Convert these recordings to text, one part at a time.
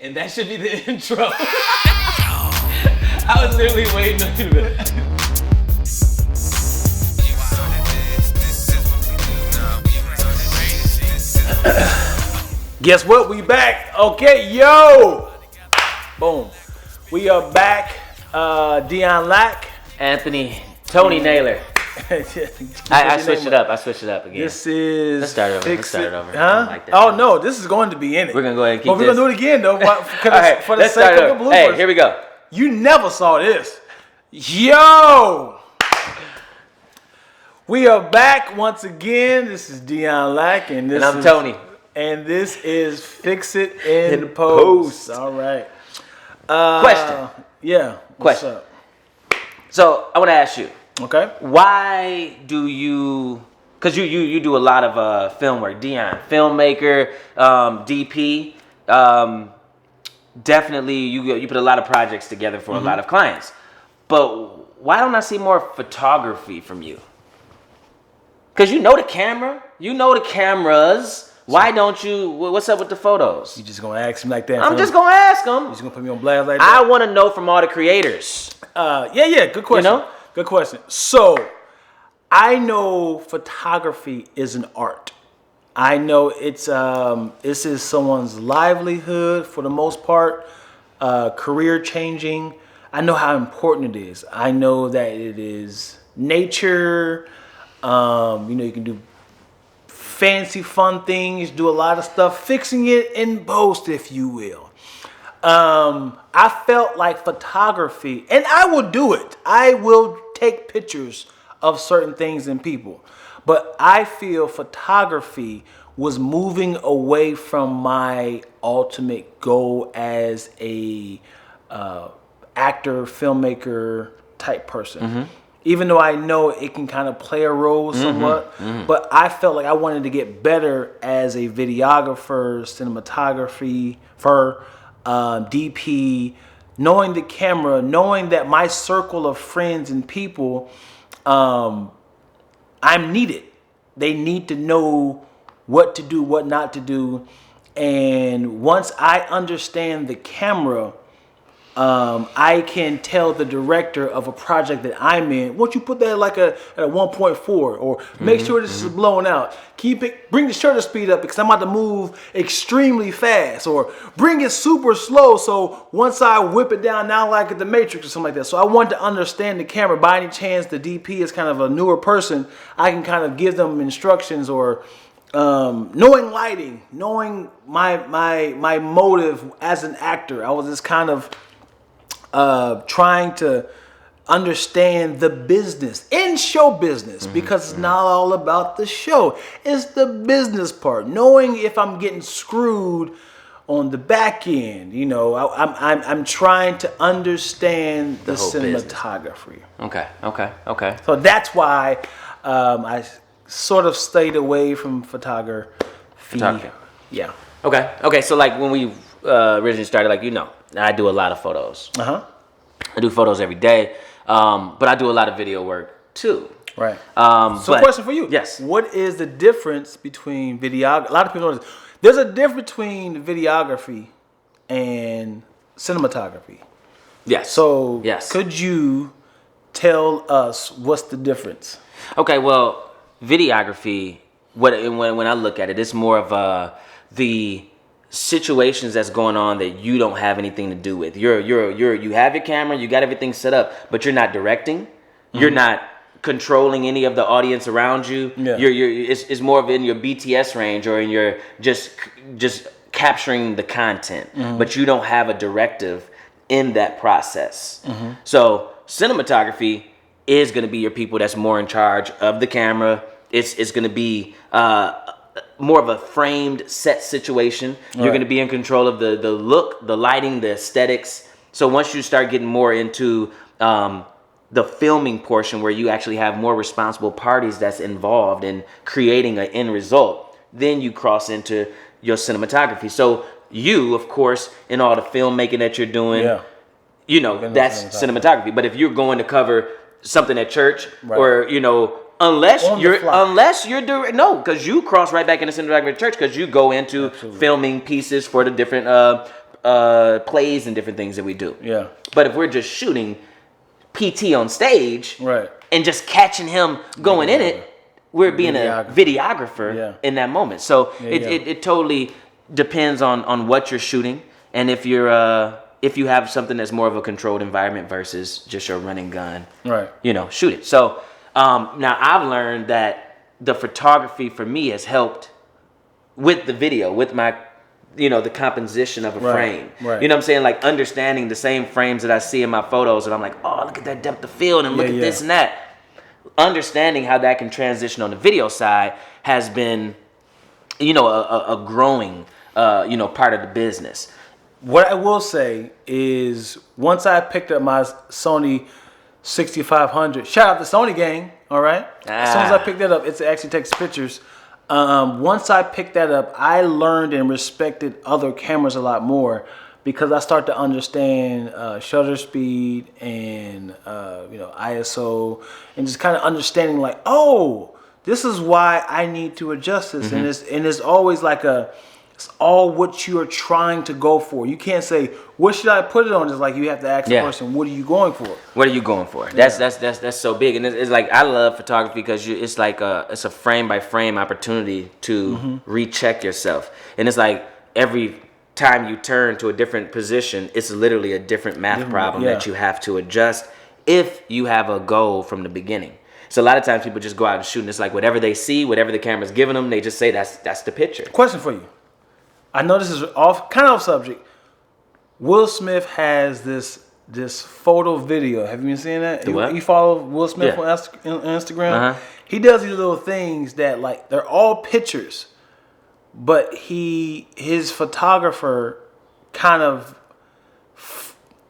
And that should be the intro. I was literally waiting on you to. Guess what? We back. Okay, yo. Boom. We are back. Dion Lack. Tony Naylor. I switched it up. Again. This is. Let's start it over. Huh? Like that. Oh no, this is going to be in it. We're gonna go ahead and keep We're gonna do it again though. Right, for the sake of the bloopers. Hey, here we go. You never saw this. Yo! We are back once again. This is Dion Lack and I'm Tony. And this is FIXIT-N-Post. All right. Question. Yeah. What's up? So I want to ask you. Okay. Why do you? Because you do a lot of film work, Dion, filmmaker, DP. Definitely, you put a lot of projects together for a lot of clients. But why don't I see more photography from you? Because you know the camera, you know the cameras. Why don't you? What's up with the photos? You just gonna ask him like that? I'm just gonna ask him. You just gonna put me on blast like that? I want to know from all the creators. Yeah. Good question. You know? Good question. So, I know photography is an art. I know it's this is someone's livelihood for the most part, career changing. I know how important it is. I know that it is nature. You can do fancy fun things, do a lot of stuff, fixing it in post, if you will. I felt like photography, and I will do it. I will take pictures of certain things and people. But I feel photography was moving away from my ultimate goal as a actor, filmmaker type person. Even though I know it can kind of play a role somewhat, but I felt like I wanted to get better as a videographer, cinematographer, DP, knowing the camera, knowing that my circle of friends and people, I'm needed. They need to know what to do, what not to do. And once I understand the camera, I can tell the director of a project that I'm in, won't you put that like at a 1.4 or make sure this is blown out. Bring the shutter speed up because I'm about to move extremely fast, or bring it super slow so once I whip it down now like at the Matrix or something like that. So I want to understand the camera. By any chance the DP is kind of a newer person, I can kind of give them instructions or knowing lighting, knowing my motive as an actor. I was just kind of trying to understand the business in show business because it's not all about the show. It's the business part. Knowing if I'm getting screwed on the back end, I'm trying to understand the cinematography. Okay. So that's why I sort of stayed away from photography. Yeah. Okay. So like when we originally started, I do a lot of photos. I do photos every day, but I do a lot of video work too. Right. Question for you. Yes. What is the difference between videography? A lot of people know this. There's a difference between videography and cinematography. Yes. So yes. Could you tell us what's the difference? Okay. Well, videography. When I look at it, it's more of the situations that's going on that you don't have anything to do with. You have your camera, you got everything set up, but you're not directing. You're not controlling any of the audience around you. Yeah. It's more of in your BTS range or in your just capturing the content, but you don't have a directive in that process. So cinematography is going to be your people that's more in charge of the camera. It's going to be more of a framed set situation. You're going to be in control of the look, the lighting, the aesthetics. So once you start getting more into the filming portion where you actually have more responsible parties that's involved in creating an end result, then you cross into your cinematography. So you, of course, in all the filmmaking that you're doing, that's cinematography. But if you're going to cover something at church or, unless you're doing because you cross right back into cinematography at church because you go into filming pieces for the different plays and different things that we do. Yeah. But if we're just shooting PT on stage, Right. and just catching him going in it, we're being a videographer in that moment. So it totally depends on what you're shooting, and if you have something that's more of a controlled environment versus just your running gun, right? Shoot it. So now I've learned that the photography for me has helped with the video, with my the composition of a frame. Right. You know what I'm saying? Like understanding the same frames that I see in my photos, and I'm like, oh, look at that depth of field, and look at this and that. Understanding how that can transition on the video side has been, a growing, part of the business. What I will say is, once I picked up my Sony 6500, shout out to Sony gang, all right? As soon as I picked that up, it actually takes pictures. Once I picked that up, I learned and respected other cameras a lot more, because I start to understand shutter speed and ISO, and just kind of understanding like, oh, this is why I need to adjust this. And it's always like it's all what you are trying to go for. You can't say, what should I put it on? It's like you have to ask the person, what are you going for? What are you going for? That's so big. And it's like, I love photography because it's like it's a frame by frame opportunity to recheck yourself. And it's like every time you turn to a different position, it's literally a different math problem that you have to adjust if you have a goal from the beginning. So a lot of times people just go out and shoot, and it's like whatever they see, whatever the camera's giving them, they just say that's the picture. Question for you. I know this is off subject. Will Smith has this photo video. Have you been seeing that? You follow Will Smith on Instagram? He does these little things that, like, they're all pictures, but his photographer kind of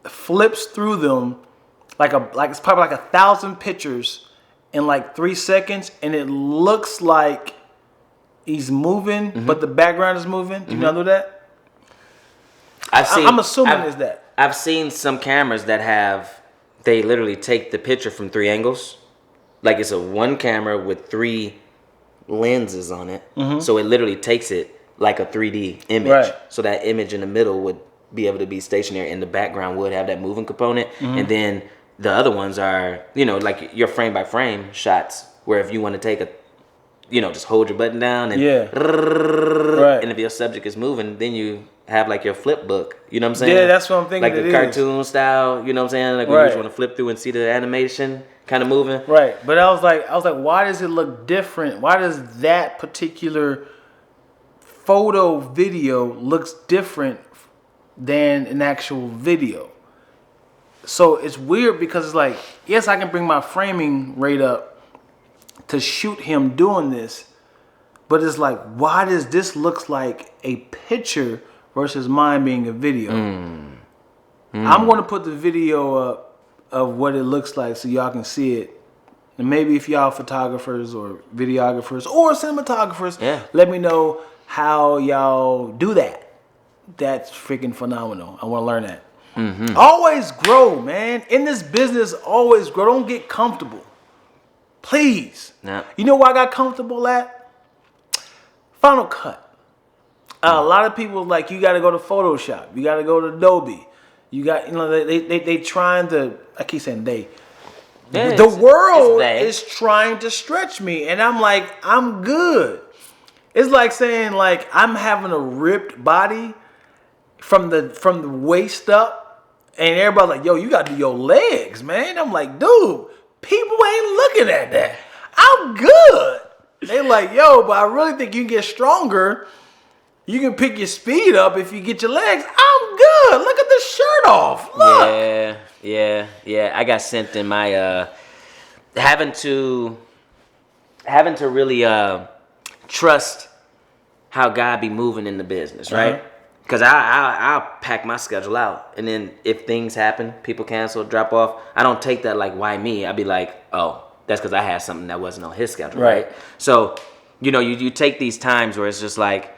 flips through them like it's probably like 1,000 pictures in like 3 seconds, and it looks like he's moving, but the background is moving. Do you know that? I'm assuming it's that. I've seen some cameras that they literally take the picture from 3 angles. Like it's a one camera with 3 lenses on it. So it literally takes it like a 3D image. Right. So that image in the middle would be able to be stationary, and the background would have that moving component. And then the other ones are, like your frame by frame shots, where if you want to take just hold your button down and and if your subject is moving, then you have like your flip book. You know what I'm saying? Yeah, that's what I'm thinking. Like the cartoon style. You know what I'm saying? Like when you just want to flip through and see the animation kind of moving. Right. But I was like, why does it look different? Why does that particular photo video looks different than an actual video? So it's weird, because it's like, yes, I can bring my framing rate up to shoot him doing this, but it's like, why does this look like a picture versus mine being a video? I'm going to put the video up of what it looks like so y'all can see it. And maybe if y'all photographers or videographers or cinematographers, let me know how y'all do that. That's freaking phenomenal. I want to learn that. Always grow, man. In this business, always grow. Don't get comfortable. Please. Yeah. You know where I got comfortable at? Final Cut. A lot of people like, you got to go to Photoshop. You got to go to Adobe. You got, they trying to, I keep saying they. Yeah, the world is trying to stretch me, and I'm like, I'm good. It's like saying, like, I'm having a ripped body from the waist up, and everybody's like, yo, you got to do your legs, man. I'm like, dude, people ain't looking at that. I'm good. They like, yo, but I really think you can get stronger. You can pick your speed up if you get your legs. I'm good. Look at the shirt off. Look. Yeah. I got sent in my having to really trust how God be moving in the business, right? Because I'll pack my schedule out, and then if things happen, people cancel, drop off, I don't take that like, why me? I'd be like, oh, that's because I had something that wasn't on his schedule, right? So, you take these times where it's just like,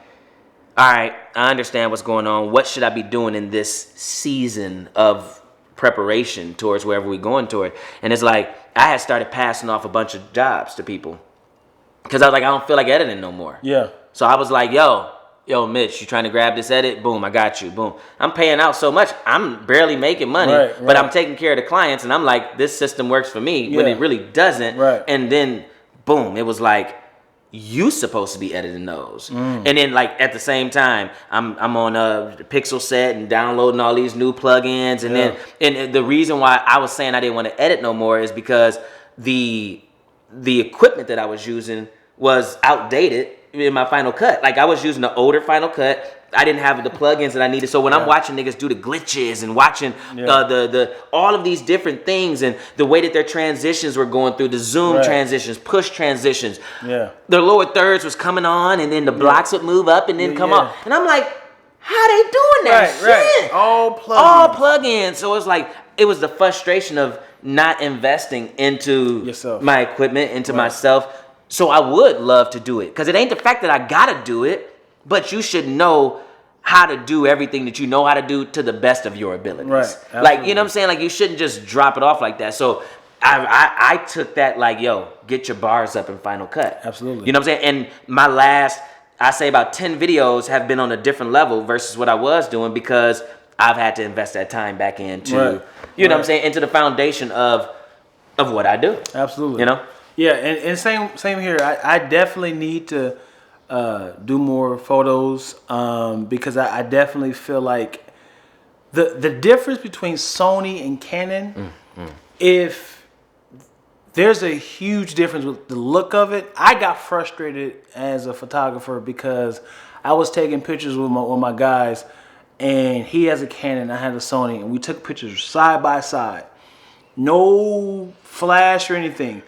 all right, I understand what's going on. What should I be doing in this season of preparation towards wherever we're going toward? And it's like, I had started passing off a bunch of jobs to people because I was like, I don't feel like editing no more. Yeah. So I was like, yo, yo, Mitch, you trying to grab this edit? Boom, I got you. Boom. I'm paying out so much. I'm barely making money, but I'm taking care of the clients. And I'm like, this system works for me when it really doesn't. Right. And then, boom, it was like, you supposed to be editing those. And then like at the same time, I'm on a Pixel set and downloading all these new plugins. And then and the reason why I was saying I didn't want to edit no more is because the equipment that I was using was outdated in my Final Cut. Like I was using the older Final Cut. I didn't have the plugins that I needed. So when I'm watching niggas do the glitches and watching the all of these different things and the way that their transitions were going through, the zoom transitions, push transitions, the lower thirds was coming on and then the blocks would move up and then come off. And I'm like, how they doing that shit? All plugins. All plugins. So it's like, it was the frustration of not investing into my equipment, into myself. So I would love to do it. Because it ain't the fact that I gotta do it, but you should know how to do everything that you know how to do to the best of your abilities. Right. Like, you know what I'm saying? Like, you shouldn't just drop it off like that. So I took that like, yo, get your bars up in Final Cut. Absolutely. You know what I'm saying? And my last, I say about 10 videos have been on a different level versus what I was doing because I've had to invest that time back into, you know what I'm saying, into the foundation of what I do. Absolutely. You know? Yeah, and same here. I definitely need to do more photos because I definitely feel like the difference between Sony and Canon, if there's a huge difference with the look of it. I got frustrated as a photographer because I was taking pictures with my guys, and he has a Canon, I had a Sony, and we took pictures side by side. No flash or anything.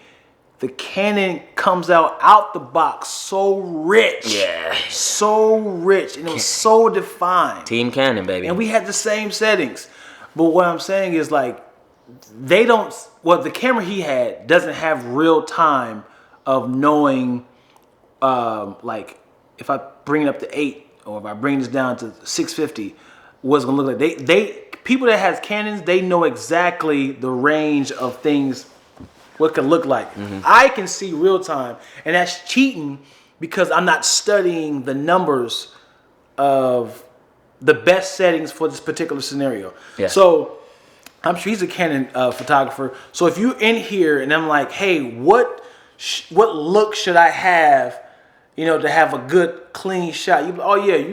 The Canon comes out the box so rich. Yeah. So rich. And it was so defined. Team Canon, baby. And we had the same settings. But what I'm saying is like, the camera he had doesn't have real time of knowing, like, if I bring it up to 8 or if I bring this down to 650, what's gonna look like. People that has Canons, they know exactly the range of things, what it could look like. I can see real time, and that's cheating because I'm not studying the numbers of the best settings for this particular scenario. Yeah. So I'm sure he's a Canon photographer. So if you're in here and I'm like, hey, what look should I have, you know, to have a good clean shot? You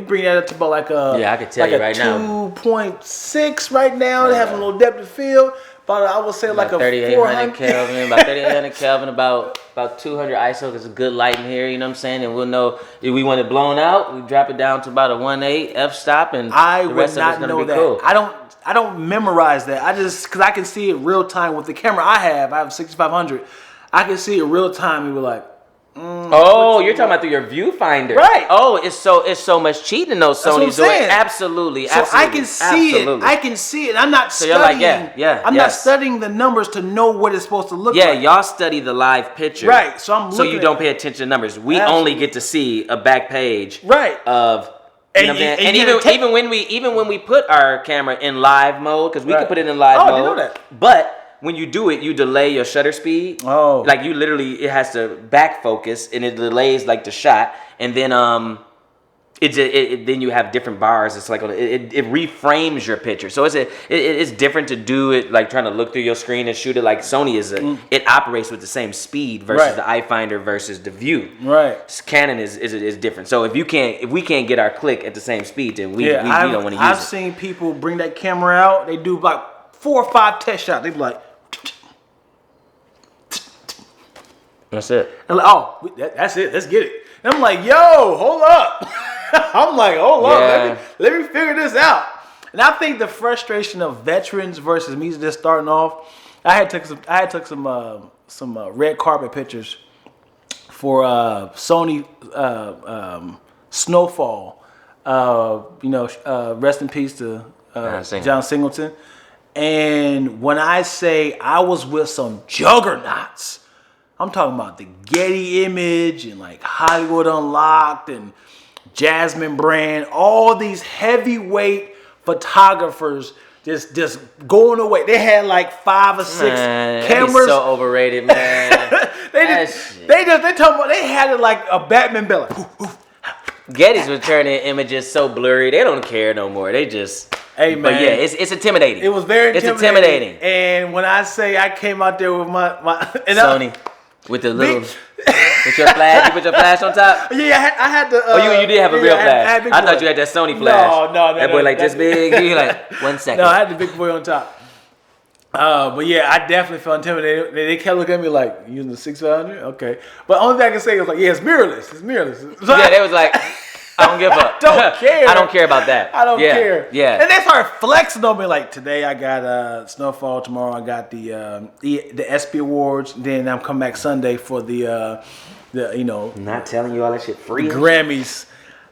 bring that up to about like a I could tell you right now 2.6 right now. They have a little depth of field. But I would say about like a 3800 Kelvin, about 3800 Kelvin, about 200 ISO. There's a good light in here, you know what I'm saying? And we'll know if we want it blown out, we drop it down to about a 1.8 f-stop, and the rest of it's gonna be cool. I don't memorize that. I just, because I can see it real time with the camera I have a 6500. I can see it real time and be like, you're talking about through your viewfinder, right? Oh, it's so much cheating in those Sonys doing. Absolutely. So I can see it. I can see it. I'm not studying. I'm not studying the numbers to know what it's supposed to look like. Yeah, y'all study the live picture, right? So you don't pay attention to numbers. We only get to see a back page, right? Of you know what I'm saying? And even when we put our camera in live mode, because we can put it in live mode. I didn't know that. But when you do it, you delay your shutter speed. Oh. Like you literally, it has to back focus and it delays like the shot. And then then you have different bars. It's like it reframes your picture. So it's different to do it like trying to look through your screen and shoot it like Sony is. It operates with the same speed versus the eye finder versus the view. Right. Canon is different. So if we can't get our click at the same speed, then we don't want to use it. I've seen people bring that camera out. They do about 4 or 5 test shots. They be like, that's it. And like, that's it. Let's get it. And I'm like, yo, hold up. I'm like, hold up. Let me figure this out. And I think the frustration of veterans versus me just starting off. I had took some red carpet pictures for Sony Snowfall. Rest in peace to John Singleton. And when I say I was with some juggernauts, I'm talking about the Getty Image and like Hollywood Unlocked and Jasmine Brand, all these heavyweight photographers just going away. They had like 5 or 6 cameras. He's so overrated, man. they talking about they had it like a Batman belt. Like, Getty's returning images so blurry. They don't care no more. They just. Hey man, but yeah, it's intimidating. It was very It's intimidating. And when I say I came out there with my and Sony with the little with your flash, you put your flash on top. Yeah, I had the. You did have a real flash. I thought you had that Sony flash. No. That boy like this big. You like 1 second. No, I had the big boy on top. But yeah, I definitely felt intimidated. They kept looking at me like, you using the 6500? Okay. But only thing I can say was like, yeah, it's mirrorless. It's mirrorless. Yeah, they was like, I don't give up. Don't care. I don't care about that. I don't care. Yeah. And they started flexing on me like, today I got Snowfall. Tomorrow I got the ESPY Awards. Then I'm coming back Sunday for the I'm not telling you all that shit free. Grammys.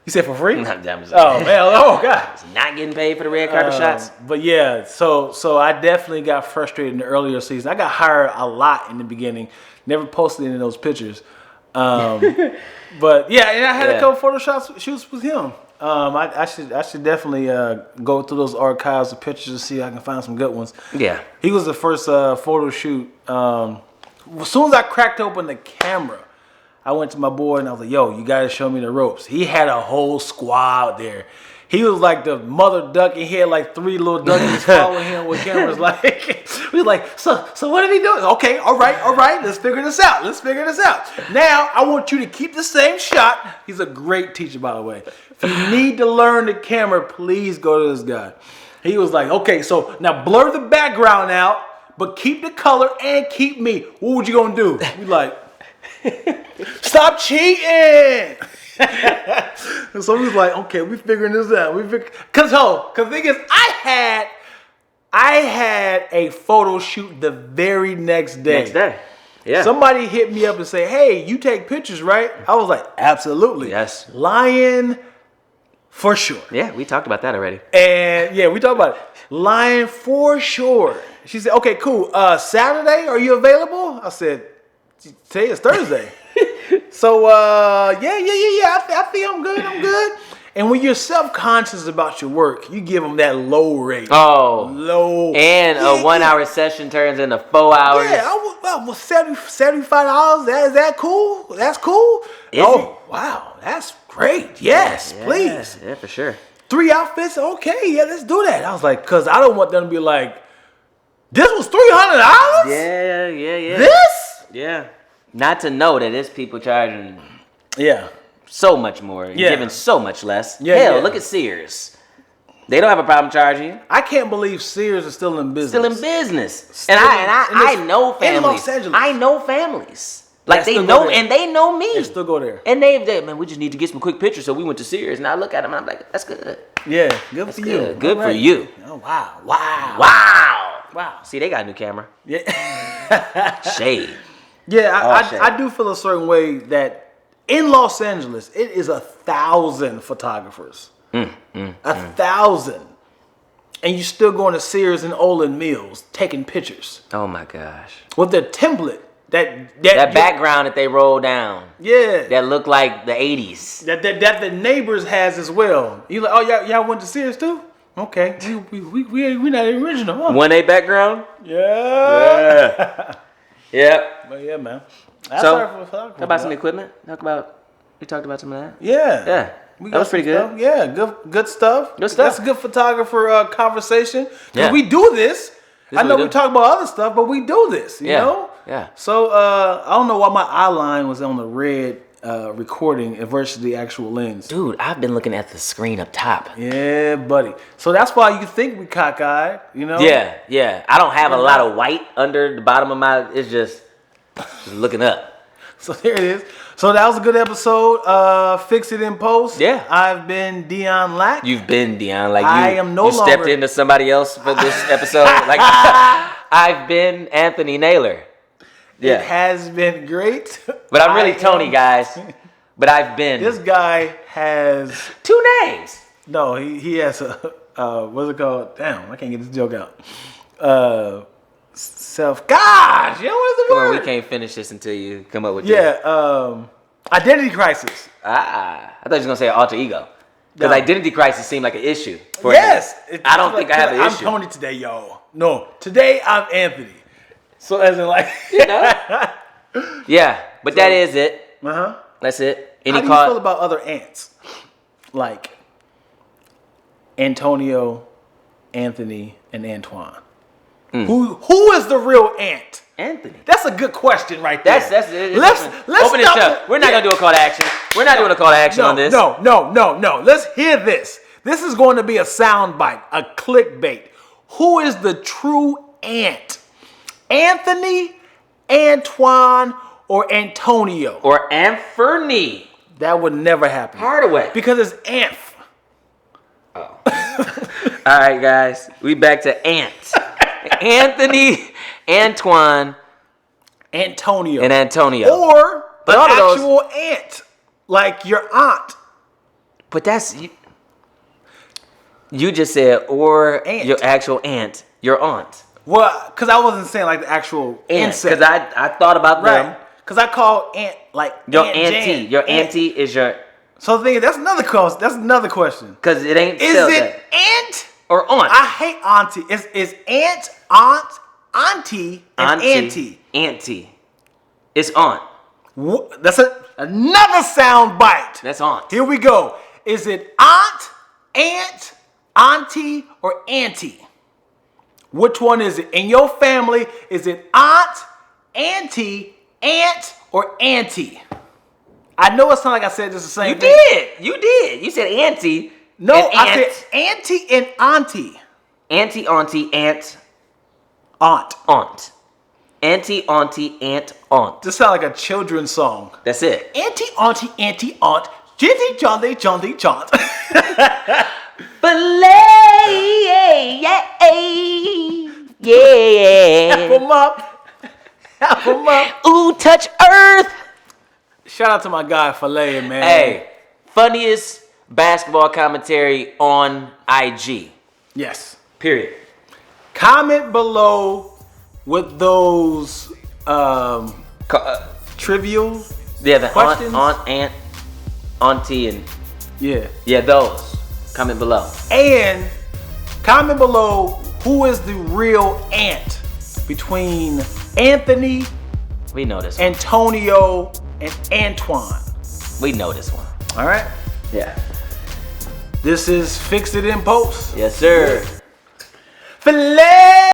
You said for free? Oh man. Oh God. It's not getting paid for the red carpet shots. But yeah, so I definitely got frustrated in the earlier season. I got hired a lot in the beginning. Never posted any of those pictures. But yeah, and I had a couple photo shoots with him. I should definitely go through those archives of pictures to see if I can find some good ones. Yeah. He was the first photo shoot. As soon as I cracked open the camera, I went to my boy and I was like, yo, you got to show me the ropes. He had a whole squad there. He was like the mother duck, and he had like 3 little duckies following him with cameras. Like, we was like, so what are we doing? Okay, all right, let's figure this out. Now, I want you to keep the same shot. He's a great teacher, by the way. If you need to learn the camera, please go to this guy. He was like, okay, so now blur the background out, but keep the color and keep me. What would you gonna do? We like, stop cheating. So we was like, okay, we figuring this out. Cause the thing is, I had a photo shoot the very next day. Yeah. Somebody hit me up and say, hey, you take pictures, right? I was like, absolutely. Yes. Lion, for sure. Yeah, we talked about that already. And yeah, we talked about it. Lion, for sure. She said, okay, cool. Saturday, are you available? I said, today is Thursday. So yeah. I think I'm good. And when you're self-conscious about your work, you give them that low rate. Oh, low. And a 1 hour session turns into 4 hours. Yeah, I was $75. Is that cool? That's cool. Wow, that's great. Yes, please. Yeah, for sure. 3 outfits. Okay, yeah, let's do that. I was like, cause I don't want them to be like, this was $300. Yeah. This? Yeah. Not to know that there's people charging so much more and giving so much less. Hell, look at Sears. They don't have a problem charging you. I can't believe Sears is still in business. And I know families. In Los Angeles. I know families. Like they know and they know me. They still go there. And they man, we just need to get some quick pictures. So we went to Sears and I look at them and I'm like, that's good. Yeah, good for you. Good for you. Oh wow. See, they got a new camera. Yeah. Shade. Yeah, I do feel a certain way that in Los Angeles, it is 1,000 photographers. 1,000. And you're still going to Sears and Olin Mills taking pictures. Oh my gosh. With their template. That background that they roll down. Yeah. That look like the 80s. That the neighbors has as well. You like, oh, y'all went to Sears too? Okay. We not original, huh? 1A background? Yeah. Yep. But yeah, man. Talk about some equipment. We talked about some of that. Yeah. That was pretty good. Stuff. Yeah, good stuff. That's a good photographer conversation. Yeah. We do this. I know we talk about other stuff, but we do this, you know? Yeah. So I don't know why my eye line was on the red recording versus the actual lens. Dude, I've been looking at the screen up top. Yeah, buddy. So that's why you think we cockeyed, you know? Yeah. I don't have a lot of white under the bottom of my, it's just looking up. So there it is. So that was a good episode. Fix It in Post. Yeah. I've been Dion Lack. You've been Dion. Like I am no longer. You stepped into somebody else for this episode. Like I've been Anthony Naylor. Yeah. It has been great. But I'm really Tony, guys. But I've been. This guy has 2 names. No, he has a what's it called? Damn, I can't get this joke out. Gosh, what is the word? We can't finish this until you come up with identity crisis. I thought you was gonna say alter ego. Because identity crisis seemed like an issue for yes. I don't think I have an issue. I'm Tony today, y'all. No, today I'm Anthony. So as in like Yeah, but that is it. Uh-huh. That's it. How do you feel about other ants? like Antonio, Anthony, and Antoine. Who is the real Ant? Anthony. That's a good question right there. Let's open it up. We're not gonna do a call to action. We're not doing a call to action on this. No. Let's hear this. This is going to be a soundbite, a clickbait. Who is the true Ant? Anthony, Antoine, or Antonio? Or Anthony. That would never happen. Hardaway. Because it's Anth. Oh. All right, guys. We back to Ant. Anthony, Antoine, Antonio. and Antonio. Or But the all of those- actual aunt. Like your aunt. But that's... You just said, or Aunt. your actual aunt, your aunt. Well, because I wasn't saying like the actual Aunt. insect. Because I thought about them. Right. Because I call aunt like Your Aunt auntie. Jan. Your auntie is your... So the thing is, that's another question. That's another question. Because it ain't Is spelled it that. aunt? Or aunt. I hate auntie. It's aunt, auntie, and auntie. Auntie. It's aunt. That's another sound bite. That's aunt. Here we go. Is it aunt, auntie, or auntie? Which one is it? In your family, is it aunt, auntie, aunt, or auntie? I know it sounds like I said this the same thing. You did. You said auntie. No, and I aunt. said auntie and auntie. Auntie, auntie, aunt, Aunt. aunt. Auntie, auntie, aunt, aunt. This sounds like a children's song. That's it. Auntie, aunt. Jinty, jaunty, jaunt. Filet, yeah. Help him up. Ooh, touch earth. Shout out to my guy Filet, man. Hey, funniest basketball commentary on IG. Yes. Period. Comment below with those trivial. Yeah, the questions? aunt, auntie, and Yeah. those. Comment below. And comment below who is the real Ant between Anthony, We know this one. Antonio, and Antoine. We know this one. All right. Yeah. This is Fix It in Post. Yes, sir. Filet.